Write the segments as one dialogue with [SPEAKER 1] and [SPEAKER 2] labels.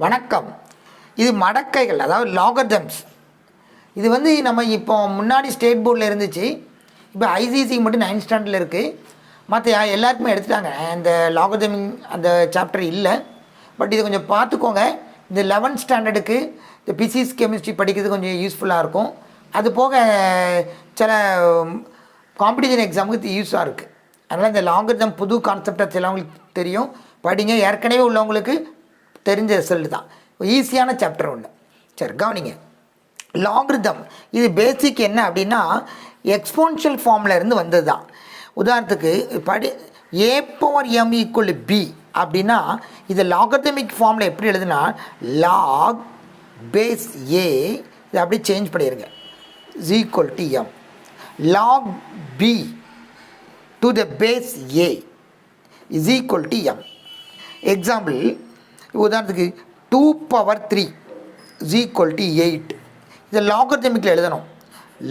[SPEAKER 1] வணக்கம். இது மடக்கைகள், அதாவது லாகர்தம்ஸ். இது வந்து நம்ம இப்போ முன்னாடி ஸ்டேட் போர்டில் இருந்துச்சு, இப்போ ஐசிசி மட்டும் 9th ஸ்டாண்டர்டில் இருக்குது. மற்ற எல்லாருக்குமே எடுத்துட்டாங்க. இந்த லாகர்தம் அந்த சாப்டர் இல்லை. பட் இது கொஞ்சம் பார்த்துக்கோங்க. இந்த 11th ஸ்டாண்டர்டுக்கு இந்த பிசிக்ஸ் கெமிஸ்ட்ரி படிக்கிறது கொஞ்சம் யூஸ்ஃபுல்லாக இருக்கும். அது போக சில காம்படிஷன் எக்ஸாமுக்கு யூஸாக இருக்குது. அதனால் இந்த லாகர்தம் புது கான்செப்டாக சிலவங்களுக்கு தெரியும், படிங்க. ஏற்கனவே உள்ளவங்களுக்கு தெரிஞ்ச ரிசல்ட் தான். ஈஸியான சாப்டர் ஒன்று. சரி, கவனிங்க. லாகரிதம் இது பேசிக் என்ன அப்படின்னா எக்ஸ்போனன்ஷியல் ஃபார்மில் இருந்து வந்தது தான். உதாரணத்துக்கு a/m = b அப்படின்னா இது லாகரிதமிக் ஃபார்மில் எப்படி எழுதுனா லாக் பேஸ் a, இதை அப்படியே சேஞ்ச் பண்ணிடுங்க, = m. Log b to the base a = m. Example, உதாரணத்துக்கு 2^3 = 8. இதை லாகரிதமிக்கில் எழுதணும்.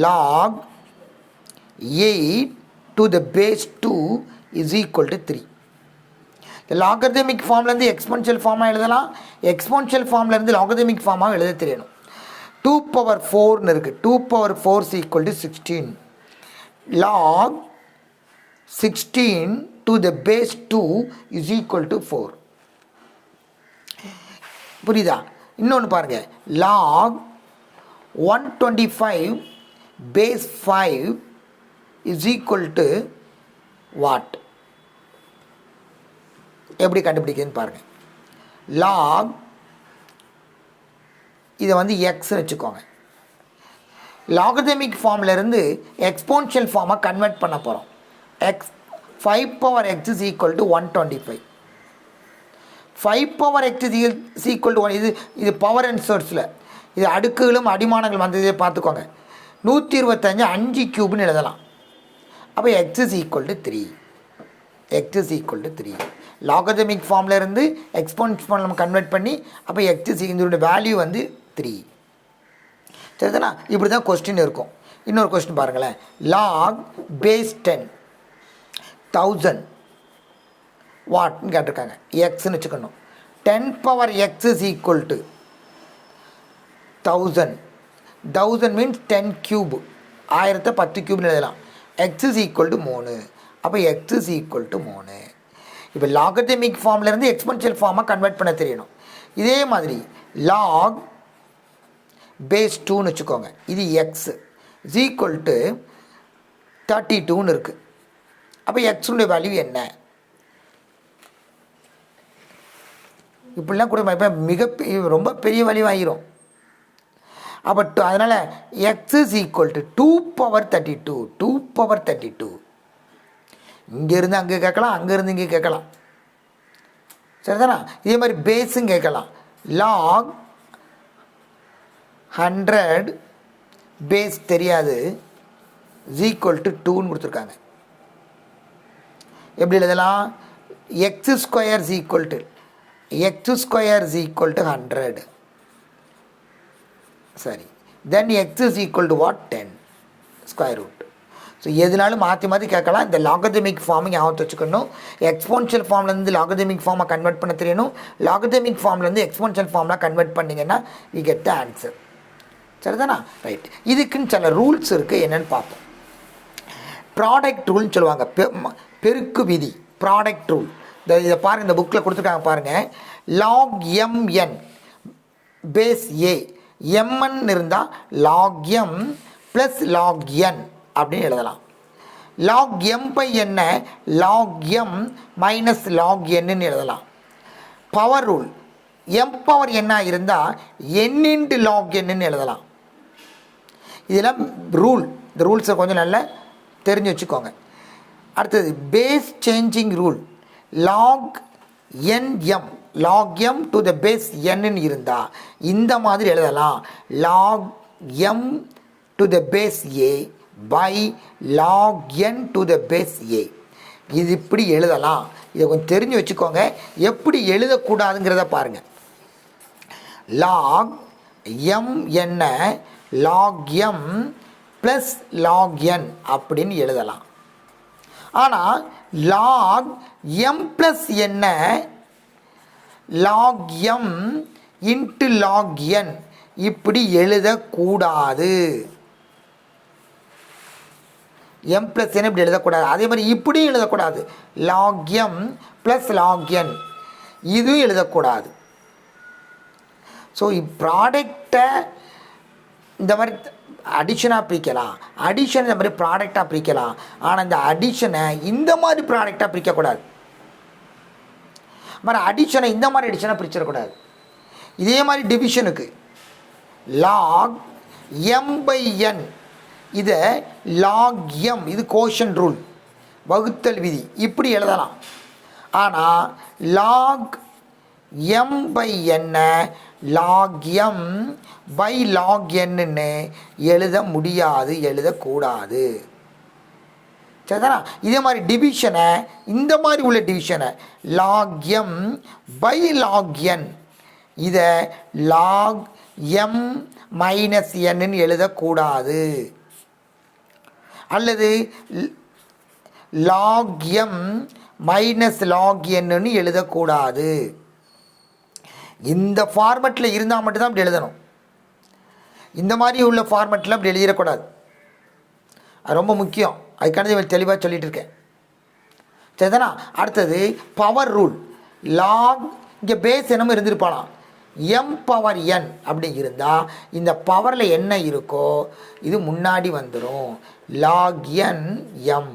[SPEAKER 1] log 8 to the base 2 = 3. இந்த லாகரிதமிக் ஃபார்ம்லேருந்து எக்ஸ்போனன்ஷியல் ஃபார்மாக எழுதலாம், எக்ஸ்போனன்ஷியல் ஃபார்ம்லேருந்து லாகரிதமிக் ஃபார்மாக எழுத தெரியணும். 2^4 இருக்குது, 2^4 = 16. log 16 to the base 2 = 4. புரியுதா? இன்னொன்று பாருங்கள். log 125 base 5 = what? எப்படி கண்டுபிடிக்குதுன்னு பாருங்கள். லாக் இதை வந்து எக்ஸ்ன்னு வச்சுக்கோங்க. லாகரிதமிக் ஃபார்ம்லேருந்து எக்ஸ்போனன்ஷியல் ஃபார்மாக கன்வெர்ட் பண்ண போகிறோம். 5^x = 125. 5^x = 1. இது பவர் அண்ட் சோர்ஸில் இது அடுக்குகளும் அடிமானங்கள் வந்ததே பார்த்துக்கோங்க. 125 5³ எழுதலாம். அப்போ x = 3. x = 3. லாகரிதமிக் ஃபார்மில் இருந்து எக்ஸ்போனன்ஷியல் ஃபார்ம் நம்ம கன்வெர்ட் பண்ணி அப்போ இதோட வேல்யூ வந்து 3. சரிதானா? இப்படி தான் கொஸ்டின் இருக்கும். இன்னொரு கொஸ்டின் பாருங்களேன். லாக் பேஸ் 10 1000 வாட்னு கேட்டிருக்காங்க. எக்ஸ்ன்னு வச்சுக்கணும். 10^x = 1000. 1000 மீன்ஸ் 10³ 1010³ எழுதலாம். x = 3. அப்போ x = 3. இப்போ லாகரிதமிக் ஃபார்ம்லேருந்து எக்ஸ்போனன்ஷியல் ஃபார்மாக கன்வெர்ட் பண்ண தெரியணும். இதே மாதிரி லாக் பேஸ் 2ன்னு வச்சுக்கோங்க. இது x = 32ன்னு இருக்குது. அப்போ எக்ஸுடைய வேல்யூ என்ன? இப்படிலாம் கூட இப்போ ரொம்ப பெரிய வேல்யூ ஆகிரும். அப்போ அதனால் x = 2^32. 2^32. இங்கேருந்து அங்கே கேட்கலாம், அங்கேருந்து இங்கே கேட்கலாம். சரிதானா? இதே மாதிரி பேஸும் கேட்கலாம். லாக் 100 பேஸ் தெரியாது = 2ன்னு கொடுத்துருக்காங்க. எப்படி எழுதலாம்? x² = 100. சரி, then x = what? 10 square root. So எதுனாலும் மாற்றி மாற்றி கேட்கலாம். இந்த லாகரிதமிக் ஃபார்மிங் ஞாபகத்தை வச்சுக்கணும். எக்ஸ்போனன்ஷியல் ஃபார்ம்லேருந்து லாகரிதமிக் ஃபார்மை கன்வெர்ட் பண்ண தெரியணும். லாகரிதமிக் ஃபார்ம்லேருந்து எக்ஸ்போனன்ஷியல் ஃபார்ம்லாம் கன்வெர்ட் பண்ணிங்கன்னா வி கெட் த ஆன்சர். சரிதானா? ரைட். இதுக்குன்னு சில ரூல்ஸ் இருக்குது, என்னென்னு பார்ப்போம். ப்ராடக்ட் ரூல்னு சொல்லுவாங்க, பெருக்கு விதி. ப்ராடக்ட் ரூல் இதை பாருங்கள், இந்த புக்கில் கொடுத்துருக்காங்க பாருங்கள். log mn base a, mn இருந்தால் log m + log n அப்படின்னு எழுதலாம். log m/n log m - log n எழுதலாம். பவர் ரூல் m/n இருந்தால் n × log n எழுதலாம். இதெல்லாம் ரூல். இந்த ரூல்ஸை கொஞ்சம் நல்லா தெரிஞ்சு வச்சுக்கோங்க. அடுத்தது base changing rule. Log m to the base n இருந்தால் இந்த மாதிரி எழுதலாம். log m to the base a by log n to the base a. இது இப்படி எழுதலாம். இதை கொஞ்சம் தெரிஞ்சு வச்சுக்கோங்க. எப்படி எழுதக்கூடாதுங்கிறத பாருங்கள். log m என்ன log m + log n அப்படின்னு எழுதலாம். ஆனால் log m + என்ன log m இன்ட்டு லாக் என் இப்படி எழுதக்கூடாது. எம் ப்ளஸ் என் இப்படி எழுதக்கூடாது. அதே மாதிரி இப்படியும் எழுதக்கூடாது. லாக் எம் ப்ளஸ் லாக் என் இதுவும் எழுதக்கூடாது. ஸோ ப்ராடக்டை இந்த மாதிரி அடிஷனாக பிரிக்கலாம், அடிஷன் இந்த மாதிரி ப்ராடக்டாக பிரிக்கலாம். ஆனால் இந்த அடிஷனை இந்த மாதிரி ப்ராடக்டாக பிரிக்கக்கூடாது. மாதிரி அடிஷனை இந்த மாதிரி அடிஷனாக பிரிச்சிடக்கூடாது. இதே மாதிரி டிவிஷனுக்கு லாக் எம் பை என் இதை லாக் எம் இது கோஷன் ரூல் வகுத்தல் விதி இப்படி எழுதலாம். ஆனால் லாக் எம் பை என்ன லாக் எம் பை லாக் என்னன்னு எழுத முடியாது, எழுதக்கூடாது. சரிதானா? இதே மாதிரி டிவிஷனை இந்த மாதிரி உள்ள டிவிஷனை லாக் எம் பை லாக் என் இதை லாக் எம் மைனஸ் என்னு எழுதக்கூடாது. அல்லது லாக் எம் மைனஸ் லாக் என்னன்னு எழுதக்கூடாது. இந்த ஃபார்மெட்டில் இருந்தால் மட்டும்தான் அப்படி எழுதணும். இந்த மாதிரி உள்ள ஃபார்மெட்டில் அப்படி எழுதிடக்கூடாது. அது ரொம்ப முக்கியம். அதுக்கானது தெளிவாக சொல்லிகிட்டு இருக்கேன். சரிதானா? அடுத்தது பவர் ரூல். லாக் இங்கே பேஸ் என்னமோ இருந்துருப்பாலாம், எம் பவர் என் அப்படி இருந்தால் இந்த பவரில் என்ன இருக்கோ இது முன்னாடி வந்துடும். லாக் என் எம்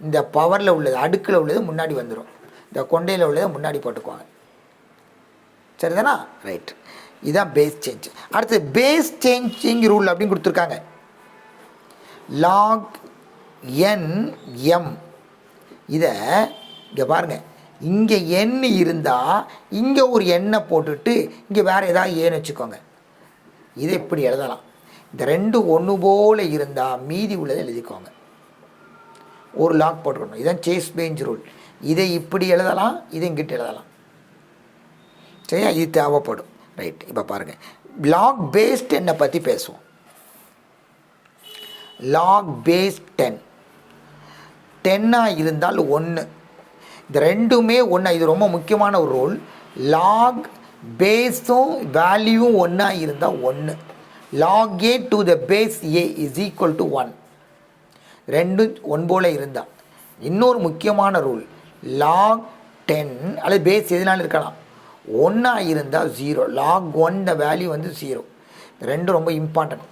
[SPEAKER 1] இந்த பவரில் உள்ளது அடுக்கில் உள்ளது முன்னாடி வந்துடும். இந்த கொண்டையில் உள்ளதை முன்னாடி போட்டுக்குவாங்க. சரிதானா? ரைட். இதுதான் பேஸ் சேஞ்ச். அடுத்து பேஸ் சேஞ்சிங் ரூல் அப்படின்னு கொடுத்துருக்காங்க. லாக் என் எம் இதை இங்கே பாருங்கள், இங்கே எண் இருந்தால் இங்கே ஒரு எண்ணை போட்டுட்டு இங்கே வேறு ஏதாவது ஏன்னு வச்சுக்கோங்க. இதை இப்படி எழுதலாம். இந்த ரெண்டு ஒன்று போல் இருந்தால் மீதி உள்ளதை எழுதிக்கோங்க. ஒரு லாக் போட்டுக்கணும். இதுதான் சேஸ் பேஞ்ச் ரூல். இதை இப்படி எழுதலாம், இதை இங்கிட்டு எழுதலாம். சரியா? இது தேவைப்படும். ரைட். இப்போ பாருங்கள், லாக் பேஸ் 10 பற்றி பேசுவோம். லாக் பேஸ் 10 இருந்தால் 1. இந்த ரெண்டுமே ஒன்றா. இது ரொம்ப முக்கியமான ஒரு ரூல். லாக் பேஸும் வேல்யூவும் ஒன்றா இருந்தால் 1. Log a to the base a is equal to 1. ரெண்டும் ஒன் போல் இருந்தால். இன்னொரு முக்கியமான ரூல், லாக் 10 அல்லது பேஸ் எதுனாலும் இருக்கலாம், ஒன்றா இருந்தால் 0. லாக் 1 இந்த வேல்யூ வந்து 0. ரெண்டும் ரொம்ப இம்பார்ட்டன்ட்.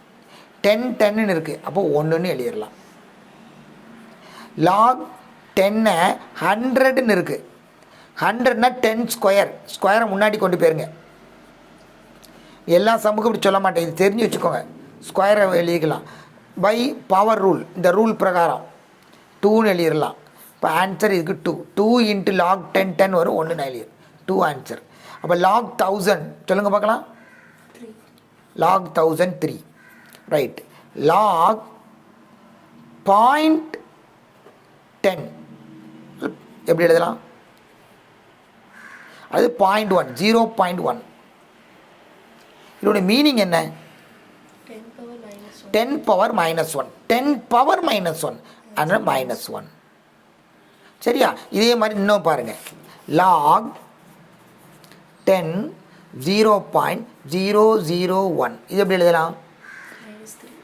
[SPEAKER 1] 10 இருக்குது, அப்போ 1ன்னு எழுதிடலாம். லாக் 10 100ன்னு இருக்குது. 100னா 10 ஸ்கொயர். ஸ்கொயரை முன்னாடி கொண்டு போயிருங்க. எல்லா சமூகம் இப்படி சொல்ல மாட்டேன், இது தெரிஞ்சு வச்சுக்கோங்க. ஸ்கொயரை எழுதிக்கலாம். பை பவர் ரூல், இந்த ரூல் பிரகாரம் 2ன்னு எழுதிடலாம். இப்போ ஆன்சர் இதுக்கு 2. 2 இன்ட்டு லாக் 10 வரும். 1 எழுதிடும். 2 ஆன்சர். அப்போ லாக் 1000 சொல்லுங்கள் பார்க்கலாம். லாக் 1003. ரைட். லாக் 0.10 எப்படி எழுதலாம்? அது 0.1 0.1. இதோட மீனிங் என்ன? 10 பவர் மைனஸ் 1. 10 பவர் மைனஸ் 1 அதனால் -1. சரியா? இதே மாதிரி இன்னும் பாருங்கள். லாக் 10 0.001 இது எப்படி எழுதலாம்?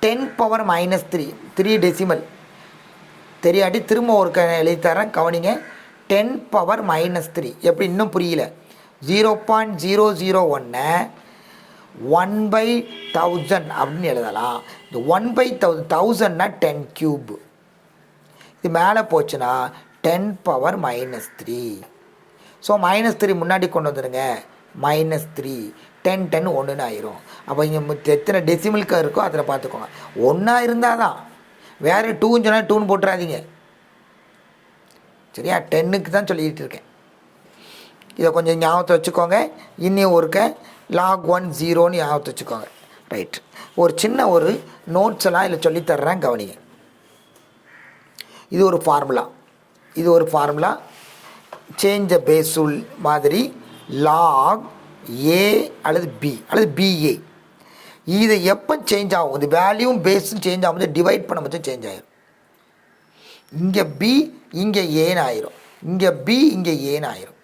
[SPEAKER 1] 10 பவர் -3. 3 டெசிமல் தெரியாட்டி திரும்ப ஒரு எழுதி தரேன், கவனிங்க. 10 பவர் -3 எப்படி இன்னும் புரியல? 0.001 1/1000 அப்படின்னு எழுதலாம். இந்த 1/1000னா 10 கியூப். இது மேலே போச்சுன்னா 10 பவர் -3. ஸோ -3 முன்னாடி கொண்டு வந்துடுங்க. -3 10 1ன்னு ஆயிரும். அப்போ இங்கே எத்தனை டெசிமலுக்கு இருக்கோ அதில் பார்த்துக்கோங்க. ஒன்றா இருந்தால் தான். வேறு 2ன்னு சொன்னால் 2ன்னு போட்டுறாதீங்க. சரியா? 10க்கு தான் சொல்லிகிட்டு இருக்கேன். இதை கொஞ்சம் ஞாபகத்தை வச்சுக்கோங்க. இன்னும் ஒருக்க லாக் 1 0ன்னு ஞாபகத்தை வச்சுக்கோங்க. ரைட். ஒரு சின்ன ஒரு நோட்ஸ் எல்லாம் இதில் சொல்லித்தர்றேன், கவனிங்க. இது ஒரு ஃபார்முலா. இது ஒரு formula. Change the base rule மாதிரி லாக் ஏ அல்லது பி அல்லது பிஏ இதை எப்போ சேஞ்ச் ஆகும்? இந்த வேல்யூவும் பேஸும் சேஞ்ச் ஆகும்போது டிவைட் பண்ணும்போது சேஞ்ச் ஆகிடும். இங்கே பி இங்கே ஏன்னு ஆயிரும், இங்கே பி இங்கே ஏன்னு ஆயிரும்.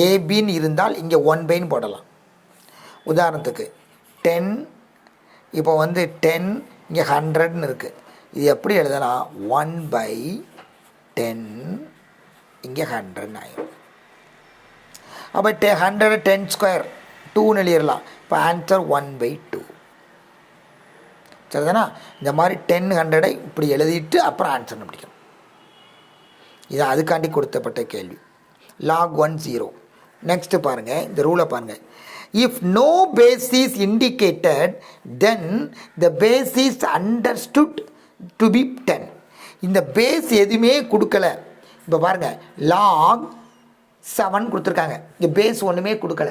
[SPEAKER 1] ஏபின்னு இருந்தால் இங்கே 1/ன்னு போடலாம். உதாரணத்துக்கு 10, இப்போ வந்து 10 இங்கே 100ன்னு இருக்குது. இது எப்படி எழுதலாம்? 1/10 இங்கே 100ன்னு ஆயிடும். அப்போ 100 10 ஸ்கொயர் 2ன்னு எழுதிடலாம். இப்போ ஆன்சர் 1/2. சரிதானா? இந்த மாதிரி 10 100 இப்படி எழுதிட்டு அப்புறம் ஆன்சர் கண்டுபிடிக்கணும். இது அதுக்காண்டி கொடுத்தப்பட்ட கேள்வி. log 1 0. நெக்ஸ்ட்டு பாருங்கள், இந்த ரூலை பாருங்கள். If no base is indicated then the base is understood to be 10. இந்த பேஸ் எதுவுமே கொடுக்கல. இப்போ பாருங்கள், log 7 கொடுத்துருக்காங்க, இங்கே பேஸ் ஒன்றுமே கொடுக்கல.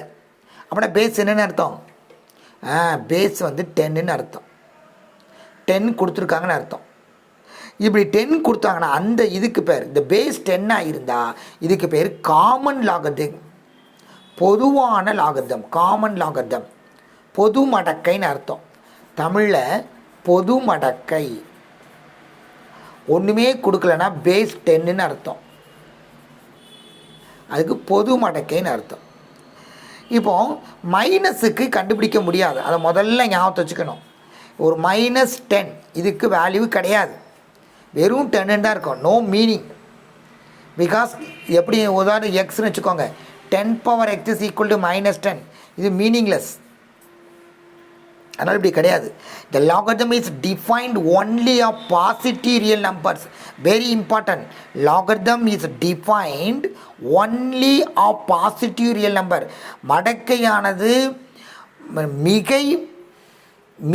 [SPEAKER 1] அப்படின்னா பேஸ் என்னென்னு அர்த்தம்? பேஸ் வந்து 10ன்னு அர்த்தம். 10 கொடுத்துருக்காங்கன்னு அர்த்தம். இப்படி 10 கொடுத்தாங்கன்னா அந்த இதுக்கு பேர், இந்த பேஸ் 10ஆக இருந்தால் இதுக்கு பேர் காமன் லாகரிதம், பொதுவான லாகரிதம், காமன் லாகரிதம், பொது மடக்கைன்னு அர்த்தம். தமிழில் பொது மடக்கை. ஒன்றுமே கொடுக்கலன்னா பேஸ் 10ன்னு அர்த்தம், அதுக்கு பொது மடக்கைன்னு அர்த்தம். இப்போ மைனஸுக்கு கண்டுபிடிக்க முடியாது, அதை முதல்ல ஞாபகத்தை வச்சுக்கணும். ஒரு -10 இதுக்கு வேல்யூ கிடையாது, வெறும் 10 தான் இருக்கும், நோ மீனிங். பிகாஸ் எப்படி உதாரணம் எக்ஸ்ன்னு வச்சுக்கோங்க, 10 x is equal to -10, இது மீனிங்லெஸ். அதனால் இப்படி கிடையாது. The logarithm is defined only of positive real numbers. Very important. Logarithm is defined only of positive real number. மடக்கையானது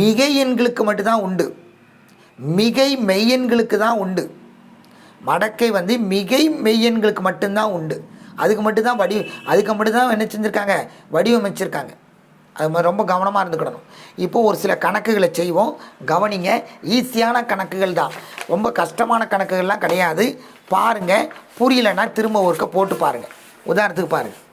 [SPEAKER 1] மிகை எண்களுக்கு மட்டும்தான் உண்டு, மிகை மெய்யெண்களுக்கு தான் உண்டு. மடக்கை வந்து மிகை மெய்யெண்களுக்கு மட்டும்தான் உண்டு. அதுக்கு மட்டும்தான் என்ன செஞ்சுருக்காங்க? வடிவமைச்சிருக்காங்க. அது மாதிரி ரொம்ப கவனமாக இருந்துக்கிடணும். இப்போது ஒரு சில கணக்குகளை செய்வோம், கவனிங்க. ஈஸியான கணக்குகள் தான், ரொம்ப கஷ்டமான கணக்குகள்லாம் கிடையாது. பாருங்கள், புரியலைன்னா திரும்ப ஒருக்க போட்டு பாருங்கள். உதாரணத்துக்கு பாருங்கள்,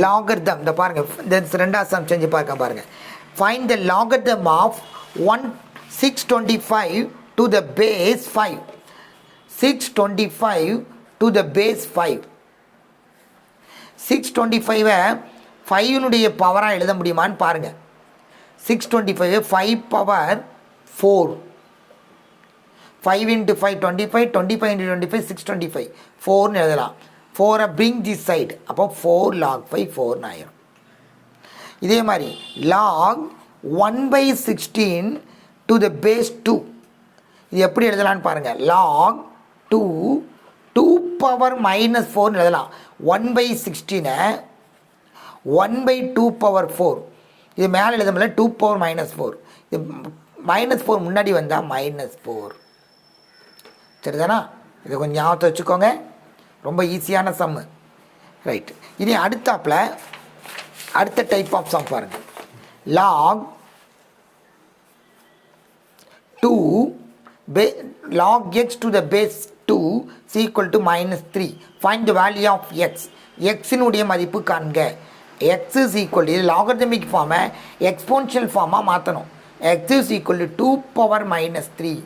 [SPEAKER 1] லாகரிதம். இந்த பாருங்கள், இந்த 2வது சம் செஞ்சு பாருங்கள். Find the logarithm of 625 to the base 5. 625 to the base 5. 625 5னுடைய பவராக எழுத முடியுமான்னு பாருங்கள். 625 5 power 4. 5 into 5 25, 25 into 25 625, 4ன்னு எழுதலாம். 4 bring this side, அப்போ 4 log 5 4ன்னு ஆயிரும். இதே மாதிரி log 1/16 to the base 2. இது எப்படி எழுதலான்னு பாருங்கள். log 2 power -4ன்னு எழுதலாம். 1/16 1/2 power 4. இது மேலே எழுத முடியல, 2 power -4. இது -4 முன்னாடி வந்தால் -4. சரிதானா? இதை கொஞ்சம் ஞாபகத்தை வச்சுக்கோங்க, ரொம்ப ஈஸியான சம்மு. ரைட், இனி அடுத்த டைப் ஆஃப் சம் பாருங்கள். log 2 log x to the base 2 is equal to -3. Find the value of x. xனுடைய மதிப்பு காண்க. x is equal to, இது லாகரிதமிக் ஃபார்மை எக்ஸ்போனன்ஷியல் ஃபார்மாக மாற்றணும். x is equal to 2 power -3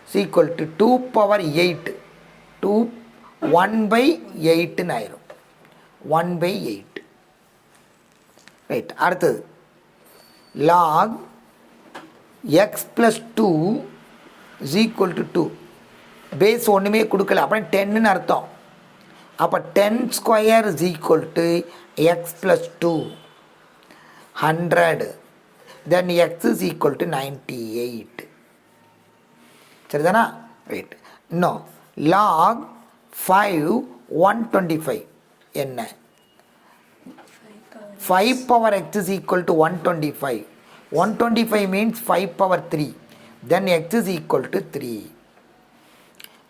[SPEAKER 1] is equal to 2 power 8. 1/8ன்னு ஆயிரும். 1/8. Right, அடுத்தது log x plus 2 is equal to 2. Base ஒன்றுமே கொடுக்கல, அப்புறம் 10ன்னு அர்த்தம். அப்போ 10 square is equal to x plus 2 100. then x is equal to 98. சரிதானா? ரைட், இன்னும் log 5 125 என்ன? 5 power x is equal to 125. 125 means 5 power 3. then x is equal to 3.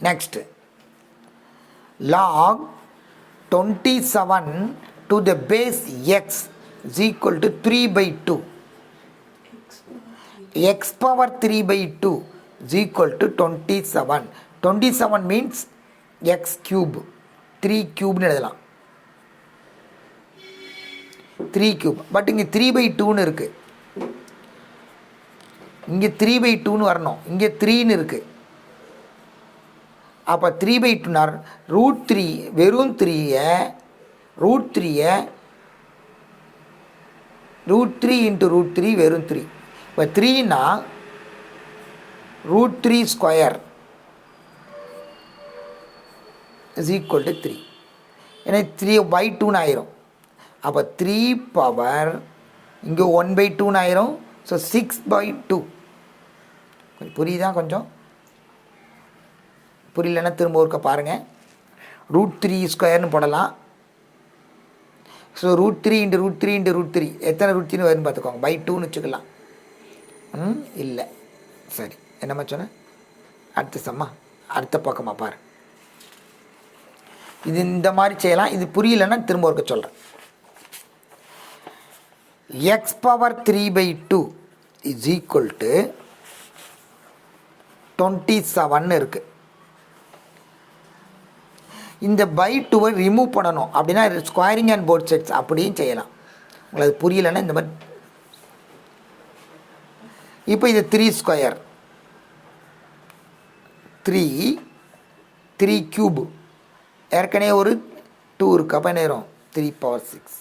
[SPEAKER 1] Next, log 27 to the base x is equal to 3/2. x power 3/2 is equal to 27. 27 means x cube. 3 cube எழுதலாம், 3 cube. But இங்கே 3/2ன்னு இருக்குது, இங்கே 3/2ன்னு வரணும், இங்கே 3ன்னு இருக்குது. அப்போ 3/2 √3, வெறும் 3 √3 √3 × √3 வெறும் 3. இப்போ 3னா √3 ஸ்கொயர் இஸ் ஈக்குவல் டு 3. ஏன்னா 3/2 ஆயிரும். அப்போ 3 பவர் இங்கே 1/2 ஆயிரும். ஸோ 6/2. கொஞ்சம் புரியுதா? கொஞ்சம் புரியலன்னா திரும்ப ஒருக்க பாருங்கள். √3 ஸ்கொயர்னு போடலாம். ஸோ √3 × √3 × √3 எத்தனை √3 வரும்னு பார்த்துக்கோங்க. /2ன்னு வச்சுக்கலாம். இல்லை, சரி. என்னம்மா சொன்னேன்? அடுத்த சம்மா அடுத்த பக்கமா பாரு. இது இந்த மாதிரி செய்யலாம். இது புரியலன்னா திரும்ப ஒருக்க சொல்கிறேன். x⁻3/2 இஸ் ஈக்குவல் டு 27 இருக்குது. இந்த /2 ரிமூவ் பண்ணணும் அப்படின்னா ஸ்கொயரிங் அண்ட் போத் சைட்ஸ் அப்படியும் செய்யலாம். உங்களுக்கு புரியலைன்னா இந்த மாதிரி. இப்போ இது 3 ஸ்கொயர் 3 கியூப் ஏற்கனவே ஒரு 2 இருக்குது. அப்போ என்ன ஆயிரும்? 3/6.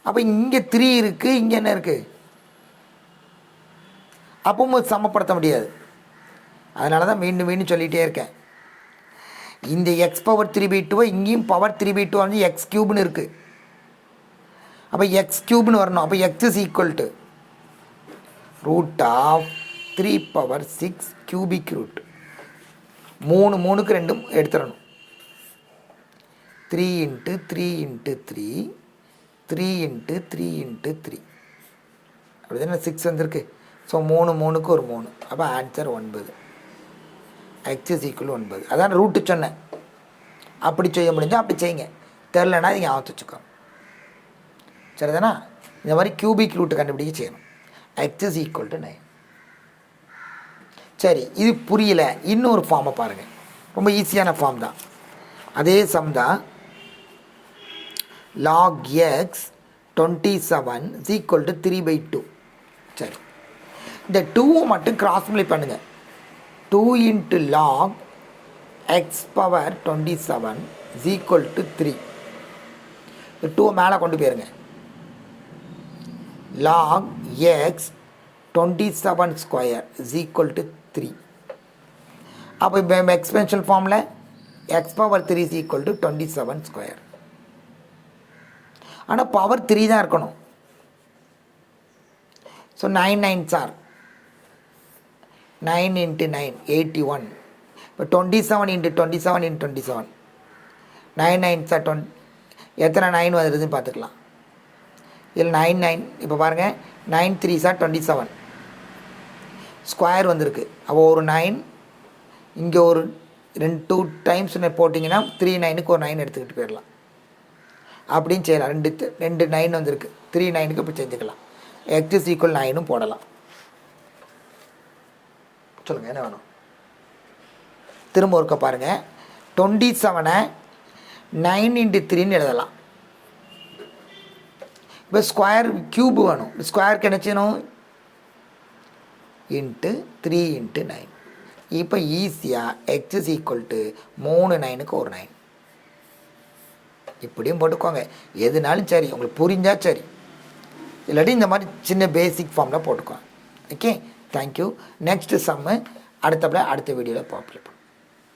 [SPEAKER 1] அப்போ இங்கே 3 இருக்குது, இங்கே என்ன இருக்குது? அப்பவும் சமப்படுத்த முடியாது. அதனால தான் மீண்டும் மீண்டும் சொல்லிகிட்டே இருக்கேன். இந்த x⁻3/2 இங்கேயும் பவர் 3/2 வந்து x³ இருக்குது. அப்போ x³ வரணும். அப்போ x is equal to √3/6 cubic root. 3 2 எடுத்துடணும். 3 × 3 × 3 3 × 3 × 3 அப்படி தானே 6 வந்திருக்கு. ஸோ 3 ஒரு 3. அப்போ ஆன்சர் 9. x is equal 9. அதான் ரூட்டு சொன்னேன். அப்படி செய்ய முடிஞ்சால் அப்படி செய்யுங்க. தெரிலனா நீங்கள் ஆத்து வச்சுக்கோங்க. சரிதானா? இந்த மாதிரி கியூபிக் ரூட்டு கண்டுபிடிக்க செய்யணும். x is equal to 9. சரி, இது புரியல. இன்னொரு ஃபார்மை பாருங்கள். ரொம்ப ஈஸியான ஃபார்ம் தான். அதே சம் தான். log x 27 is equal to 3/2. சரி, இந்த 2 மட்டும் கிராஸ் மல்டிப்ளை பண்ணுங்கள். 2 × log x⁻27 is equal to 3. இந்த 2 மேலே கொண்டு போயிருங்க. log x 27 square is equal to 3. அப்போ இப்போ எக்ஸ்பென்ஷன் ஃபார்மில் x⁻3 is equal to 27 square. ஆனால் பவர் 3 தான் இருக்கணும். So 9 9s are 9 × 9 81. இப்போ 27 × 27 × 27 9 9s are 20. எத்தனை 9 வந்துடுதுன்னு பார்த்துக்கலாம். இதில் 9 9 இப்போ பாருங்கள். 9 3s are 27 ஸ்கொயர் வந்திருக்கு. அப்போ ஒரு 9 இங்கே ஒரு 2 டைம்ஸ் போட்டிங்கன்னா 3 9க்கு ஒரு 9 எடுத்துக்கிட்டு போயிடலாம். அப்படின்னு செய்யலாம். 2 9 வந்திருக்கு. 3 9க்கு இப்போ செஞ்சுக்கலாம். x இஸ் ஈக்குவல் 9ம் போடலாம். சொல்லுங்கள், என்ன வேணும்? திரும்ப ஒருக்க பாருங்கள். 27 9 × 3ன்னு எழுதலாம். இப்போ ஸ்கொயர் கியூப் வேணும். ஸ்கொயருக்கு என்ன செய்யணும்? × 3 × 9. இப்போ ஈஸியாக x இஸ் ஈக்குவல் டு 3 9க்கு ஒரு 9 இப்படியும் போட்டுக்கோங்க. எதுனாலும் சரி, உங்களுக்கு புரிஞ்சால் சரி. இல்லாட்டி இந்த மாதிரி சின்ன பேசிக் ஃபார்மில் போட்டுக்கோங்க. Okay, thank you. நெக்ஸ்ட்டு சம்மு அடுத்த வீடியோவில் பார்ப்போம்.